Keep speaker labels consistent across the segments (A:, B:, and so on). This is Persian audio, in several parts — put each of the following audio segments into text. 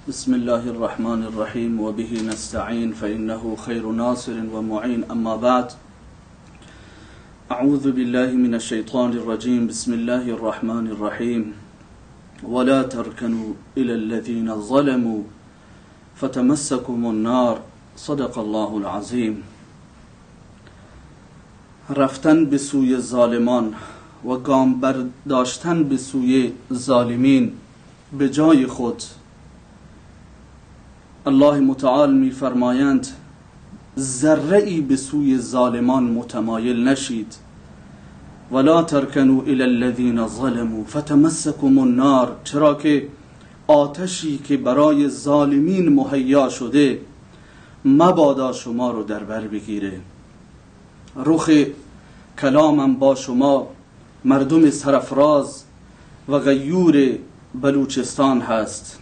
A: بسم الله الرحمن الرحيم وبه نستعين فإنه خير ناصر ومعين أما بعد أعوذ بالله من الشيطان الرجيم بسم الله الرحمن الرحيم ولا تركنوا إلى الذين ظلموا فتمسكم النار صدق الله العظيم. رفتن به سوی ظالمان و گام برداشتن به سوی ظالمین به جای خود الله متعال می فرمایند ذره‌ای به سوی ظالمان متمایل نشید. ولا ترکنوا الی الذین ظلموا فتمسکم النار، چرا که آتشی که برای ظالمین مهیا شده مبادا شما رو در بر بگیره. رخ کلامم با شما مردم سرفراز و غیور بلوچستان هست.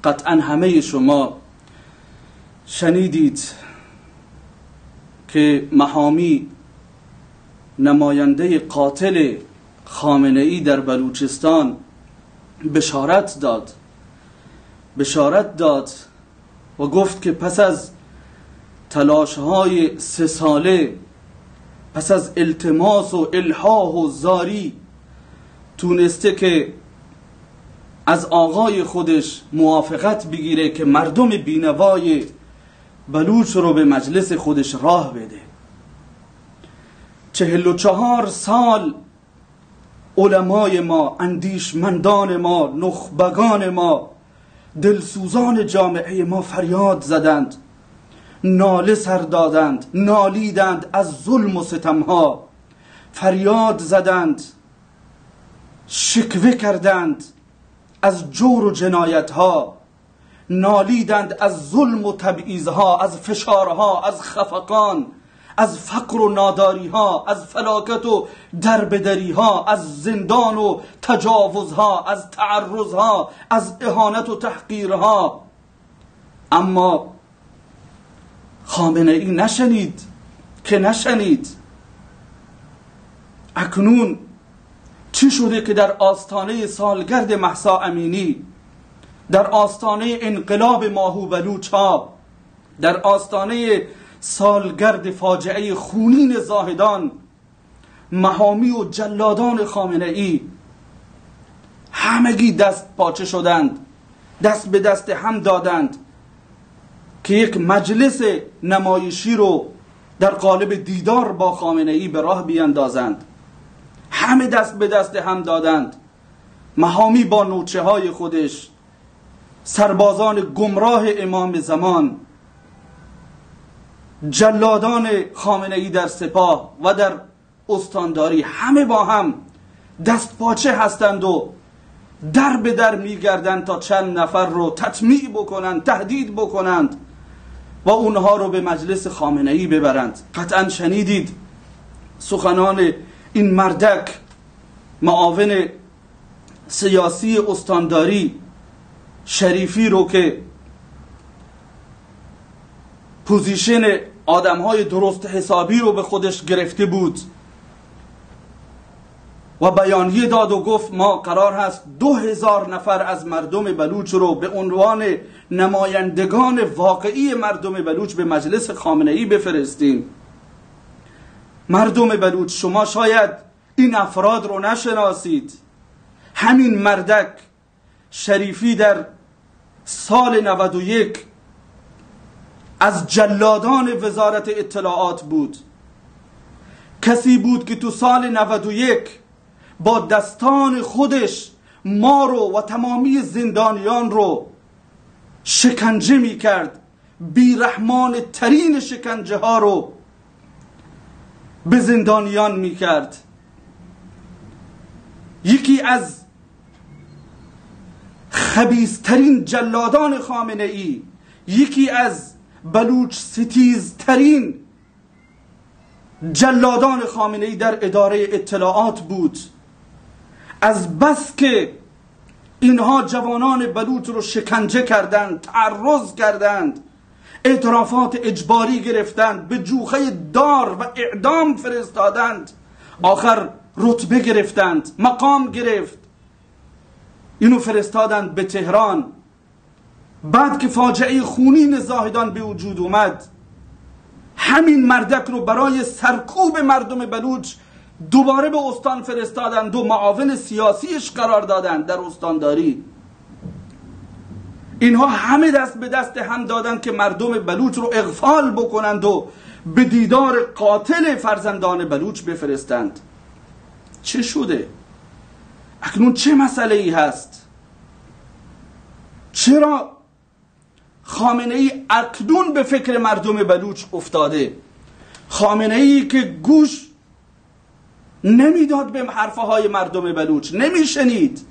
A: قطعا همه شما شنیدید که محامی نماینده قاتل خامنه‌ای در بلوچستان بشارت داد و گفت که پس از تلاش‌های 3 ساله، پس از التماس و الحاح و زاری، تونسته که از آقای خودش موافقت بگیره که مردم بینوای بلوچ رو به مجلس خودش راه بده. 44 سال علمای ما، اندیشمندان ما، نخبگان ما، دلسوزان جامعه ما فریاد زدند، ناله سر دادند، نالیدند از ظلم و ستمها، فریاد زدند، شکوه کردند از جور و جنایتها، نالیدند از ظلم و تبعیضها، از فشارها، از خفقان، از فقر و ناداریها، از فلاکت و دربدریها، از زندان و تجاوزها، از تعرضها، از اهانت و تحقیرها. اما خامنه‌ای نشنید. اکنون چی شده که در آستانه سالگرد مهسا امینی، در آستانه انقلاب ماهو بلوچ ها، در آستانه سالگرد فاجعه خونین زاهدان، محامی و جلادان خامنه‌ای همگی دست پاچه شدند، دست به دست هم دادند که یک مجلس نمایشی رو در قالب دیدار با خامنه‌ای به راه بیندازند. همه دست به دست هم دادند. محامی با نوچه های خودش، سربازان گمراه امام زمان، جلادان خامنه‌ای در سپاه و در استانداری، همه با هم دست پاچه هستند و در به در میگردند تا چند نفر رو تطمیع بکنند، تهدید بکنند و اونها رو به مجلس خامنه‌ای ببرند. قطعا شنیدید سخنان این مردک، معاون سیاسی استانداری شریفی رو که پوزیشن آدم‌های درست حسابی رو به خودش گرفته بود و بیانیه داد و گفت ما قرار هست 2000 نفر از مردم بلوچ رو به عنوان نمایندگان واقعی مردم بلوچ به مجلس خامنه‌ای بفرستیم. مردم بلوچ، شما شاید این افراد رو نشناسید. همین مردک شریفی در سال 91 از جلادان وزارت اطلاعات بود. کسی بود که تو سال 91 با دستان خودش ما رو و تمامی زندانیان رو شکنجه می کرد. بیرحمان ترین شکنجه ها رو به زندانیان می کرد. یکی از خبیثترین جلادان خامنه‌ای، یکی از بلوچ ستیزترین جلادان خامنه‌ای در اداره اطلاعات بود. از بس که اینها جوانان بلوچ رو شکنجه کردند، تعرض کردند، اعترافات اجباری گرفتند، به جوخه دار و اعدام فرستادند، آخر رتبه گرفتند، مقام گرفت، اینو فرستادند به تهران بعد که فاجعه خونین زاهدان به وجود اومد، همین مردک رو برای سرکوب مردم بلوچ دوباره به استان فرستادند و معاون سیاسیش قرار دادند در استانداری. اینها همه دست به دست هم دادند که مردم بلوچ رو اغفال بکنند و به دیدار قاتل فرزندان بلوچ بفرستند. چه شده؟ اکنون چه مسئله ای هست؟ چرا خامنه ای اکنون به فکر مردم بلوچ افتاده؟ خامنه ای که گوش نمیداد به حرفهای مردم بلوچ، نمیشنید،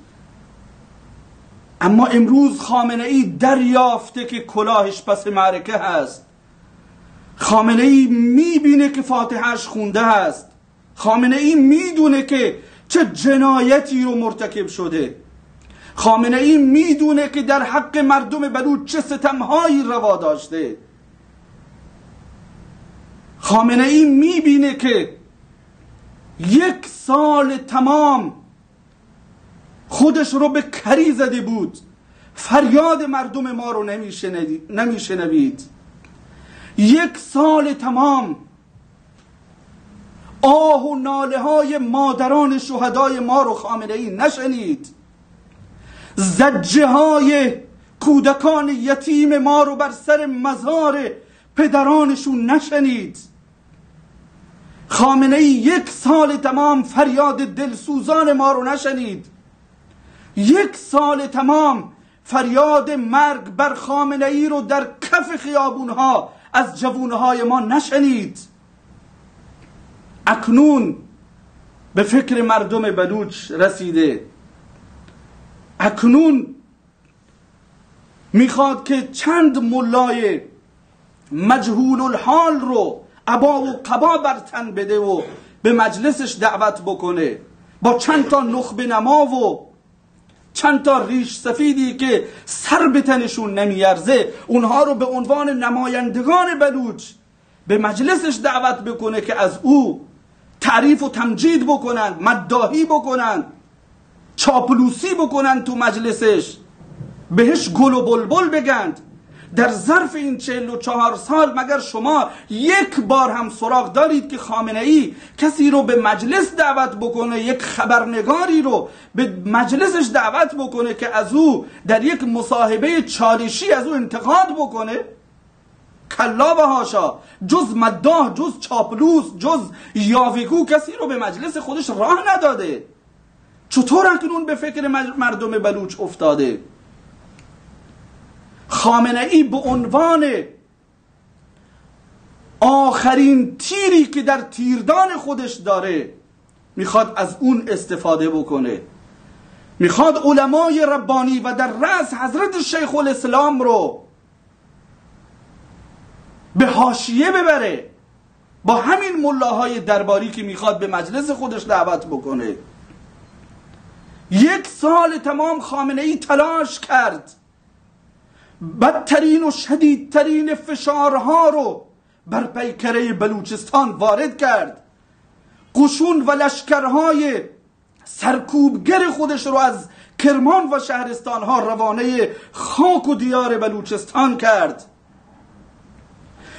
A: اما امروز خامنه ای دریافته که کلاهش پس معرکه هست. خامنه ای میبینه که فاتحهش خونده هست. خامنه ای میدونه که چه جنایتی رو مرتکب شده. خامنه ای میدونه که در حق مردم بلوچ چه ستمهایی روا داشته. خامنه ای میبینه که 1 سال تمام خودش رو به کری زده بود، فریاد مردم ما رو نمیشنوید. 1 سال تمام آه و ناله های مادران شهدای ما رو خامنه ای نشنید. زجه های کودکان یتیم ما رو بر سر مزار پدرانشون نشنید. خامنه ای 1 سال تمام فریاد دلسوزان ما رو نشنید. 1 سال تمام فریاد مرگ بر خامنه ای رو در کف خیابونها از جوونهای ما نشنید. اکنون به فکر مردم بلوچ رسیده. اکنون میخواد که چند ملای مجهول الحال رو عبا و قبا بر تن بده و به مجلسش دعوت بکنه، با چند تا نخبه نما و چند تا ریش سفیدی که سر به تنشون نمیارزه، اونها رو به عنوان نمایندگان بلوچ به مجلسش دعوت بکنه که از او تعریف و تمجید بکنند، مداحی بکنند، چاپلوسی بکنند تو مجلسش، بهش گل و بلبل بگند. در ظرف این 44 سال مگر شما 1 بار هم سراغ دارید که خامنه ای کسی رو به مجلس دعوت بکنه، یک خبرنگاری رو به مجلسش دعوت بکنه که از او در یک مصاحبه چالشی از او انتقاد بکنه؟ کلا و هاشا، جز مداح، جز چاپلوس، جز یاوهگو کسی رو به مجلس خودش راه نداده. چطور اکنون به فکر مردم بلوچ افتاده؟ خامنه ای به عنوان آخرین تیری که در تیردان خودش داره میخواد از اون استفاده بکنه. میخواد علمای ربانی و در رأس حضرت شیخ الاسلام رو به حاشیه ببره با همین ملاهای درباری که میخواد به مجلس خودش دعوت بکنه. 1 سال تمام خامنه ای تلاش کرد بدترین و شدیدترین فشارها رو بر پیکره بلوچستان وارد کرد. قشون و لشکرهای سرکوبگر خودش رو از کرمان و شهرستانها روانه خاک و دیار بلوچستان کرد.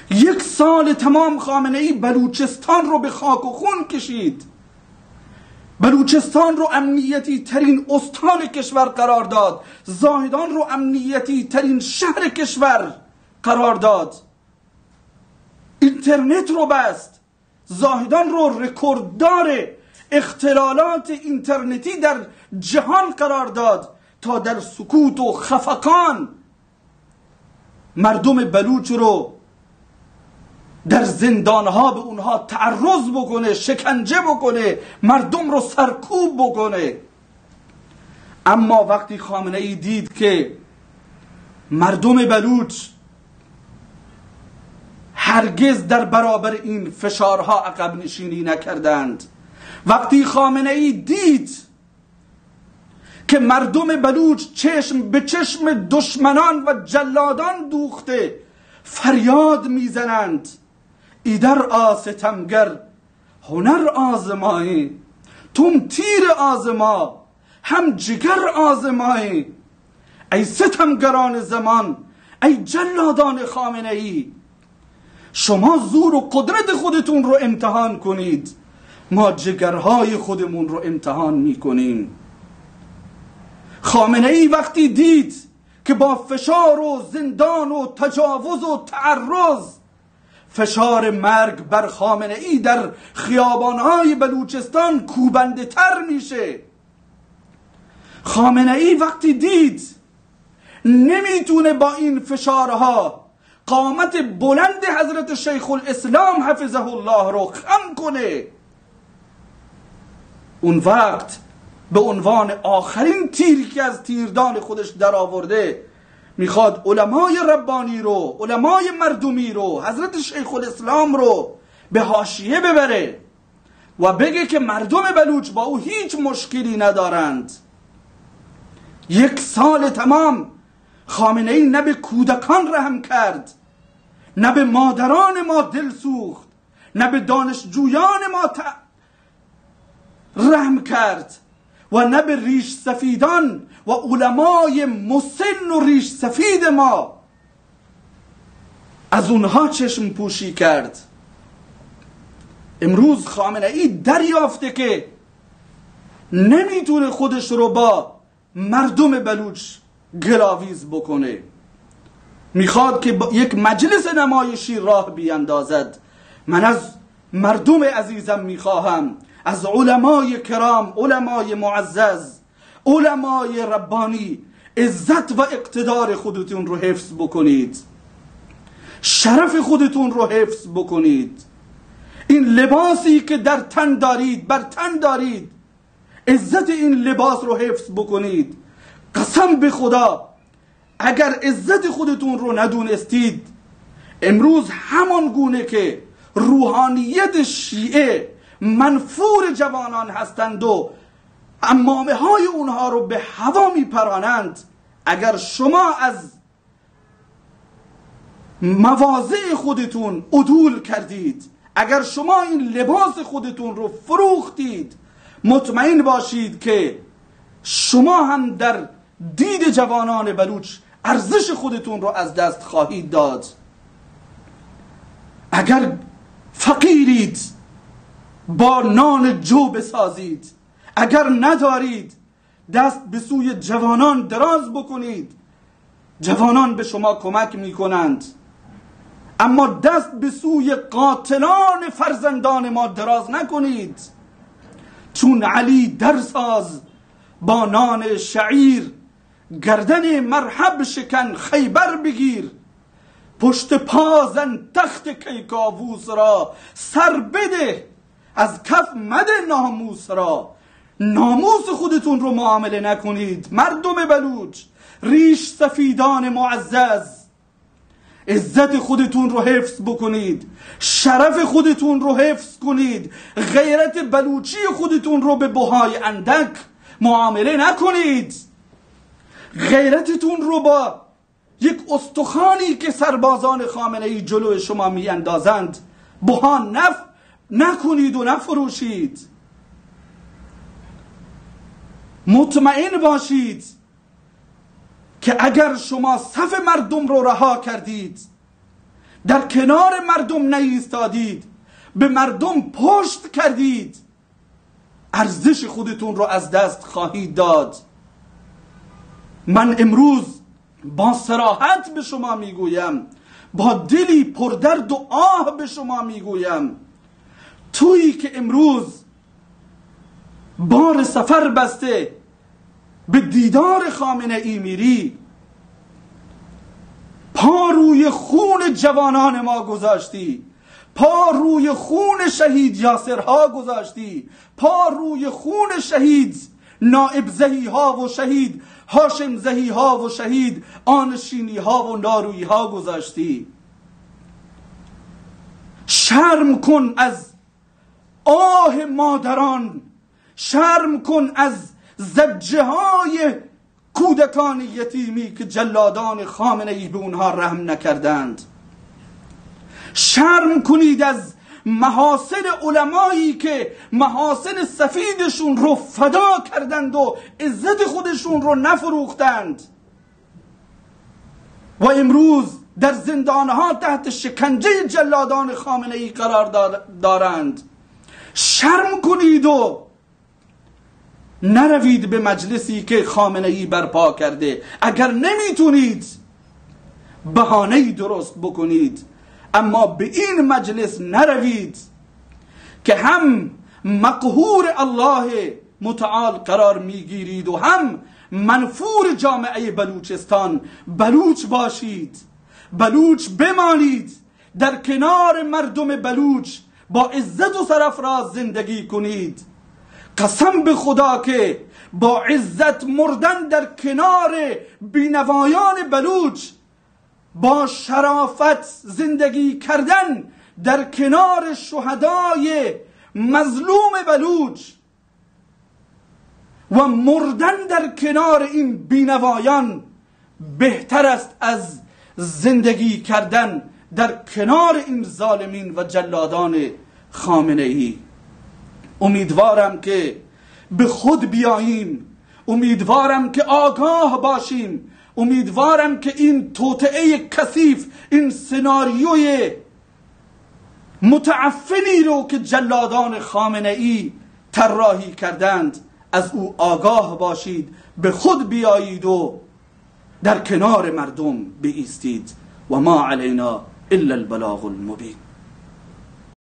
A: 1 سال تمام خامنه ای بلوچستان رو به خاک و خون کشید. بلوچستان رو امنیتی ترین استان کشور قرار داد. زاهدان رو امنیتی ترین شهر کشور قرار داد. اینترنت رو بست. زاهدان رو رکورددار اختلالات اینترنتی در جهان قرار داد تا در سکوت و خفقان مردم بلوچ رو در زندانها به اونها تعرض بکنه، شکنجه بکنه، مردم رو سرکوب بکنه. اما وقتی خامنه ای دید که مردم بلوچ هرگز در برابر این فشارها عقب نشینی نکردند، وقتی خامنه ای دید که مردم بلوچ چشم به چشم دشمنان و جلادان دوخته فریاد میزنند ایدر آستمگر هنر آزمایی، تم تیر آزما هم جگر آزمایی، ای ستمگران زمان، ای جلادان خامنه ای، شما زور و قدرت خودتون رو امتحان کنید، ما جگرهای خودمون رو امتحان میکنیم. خامنه ای وقتی دید که با فشار و زندان و تجاوز و تعرض فشار مرگ بر خامنه ای در خیابانهای بلوچستان کوبنده تر میشه، خامنه ای وقتی دید نمیتونه با این فشارها قامت بلند حضرت شیخ الاسلام حفظه الله رو خم کنه، اون وقت به عنوان آخرین تیری که از تیردان خودش در آورده میخواد علمای ربانی رو، علمای مردمی رو، حضرت شیخ الاسلام رو به حاشیه ببره و بگه که مردم بلوچ با او هیچ مشکلی ندارند. 1 سال تمام خامنه ای نه به کودکان رحم کرد، نه به مادران ما دل سوخت، نه به دانشجویان ما رحم کرد و نه به ریش سفیدان و علمای مسن و ریش سفید ما از اونها چشم پوشی کرد. امروز خامنه ای دریافته که نمیتونه خودش رو با مردم بلوچ گلاویز بکنه، میخواد که یک مجلس نمایشی راه بیاندازد. من از مردم عزیزم میخواهم، از علمای کرام، علمای معزز، علمای ربانی، عزت و اقتدار خودتون رو حفظ بکنید، شرف خودتون رو حفظ بکنید. این لباسی که در تن دارید، بر تن دارید، عزت این لباس رو حفظ بکنید. قسم به خدا اگر عزت خودتون رو ندونستید، امروز همان گونه که روحانیت شیعه منفور جوانان هستند و عمامه های اونها رو به هوا میپرانند، اگر شما از مواضع خودتون عدول کردید، اگر شما این لباس خودتون رو فروختید، مطمئن باشید که شما هم در دید جوانان بلوچ ارزش خودتون رو از دست خواهید داد. اگر فقیرید با نان جو بسازید، اگر ندارید دست به سوی جوانان دراز بکنید، جوانان به شما کمک میکنند. اما دست به سوی قاتلان فرزندان ما دراز نکنید. چون علی درساز با نان شعیر، گردن مرحب شکن خیبر بگیر، پشت پا زن تخت کیکاووس را، سر بده از کف مده ناموس را. ناموس خودتون رو معامله نکنید مردم بلوچ، ریش سفیدان معزز، عزت خودتون رو حفظ بکنید، شرف خودتون رو حفظ کنید، غیرت بلوچی خودتون رو به بهای اندک معامله نکنید. غیرتتون رو با یک استخوانی که سربازان خامنه ای جلو شما می اندازند بها نکنید و نفروشید. مطمئن باشید که اگر شما صف مردم رو رها کردید، در کنار مردم نایستادید، به مردم پشت کردید، ارزش خودتون رو از دست خواهید داد. من امروز با صراحت به شما میگویم، با دلی پردرد و آه به شما میگویم، تویی که امروز بار سفر بسته به دیدار خامنه ای میری، پا روی خون جوانان ما گذاشتی، پا روی خون شهید یاسرها گذاشتی، پا روی خون شهید نائب زهی ها و شهید هاشم زهی ها و شهید آنشینی ها و نارویی ها گذاشتی. شرم کن از آه مادران، شرم کن از زجه های کودکان یتیمی که جلادان خامنه ای به اونها رحم نکردند. شرم کنید از محاسن علمایی که محاسن سفیدشون رو فدا کردند و عزت خودشون رو نفروختند. و امروز در زندانها تحت شکنجه جلادان خامنه‌ای قرار دارند. شرم کنید و نروید به مجلسی که خامنه‌ای برپا کرده. اگر نمیتونید بهانه‌ای درست بکنید، اما به این مجلس نروید که هم مقهور الله متعال قرار میگیرید و هم منفور جامعه بلوچستان. بلوچ باشید، بلوچ بمانید، در کنار مردم بلوچ با عزت و سرفراز زندگی کنید. قسم به خدا که با عزت مردن در کنار بینوایان بلوچ، با شرافت زندگی کردن در کنار شهدای مظلوم بلوچ و مردن در کنار این بینوایان بهتر است از زندگی کردن در کنار این ظالمین و جلادان خامنه‌ای. امیدوارم که به خود بیاییم، امیدوارم که آگاه باشیم، امیدوارم که این توطئه کثیف، این سناریوی متعفنی رو که جلادان خامنه‌ای طراحی کردند از او آگاه باشید، به خود بیایید و در کنار مردم بایستید. و ما علینا الا البلاغ المبین.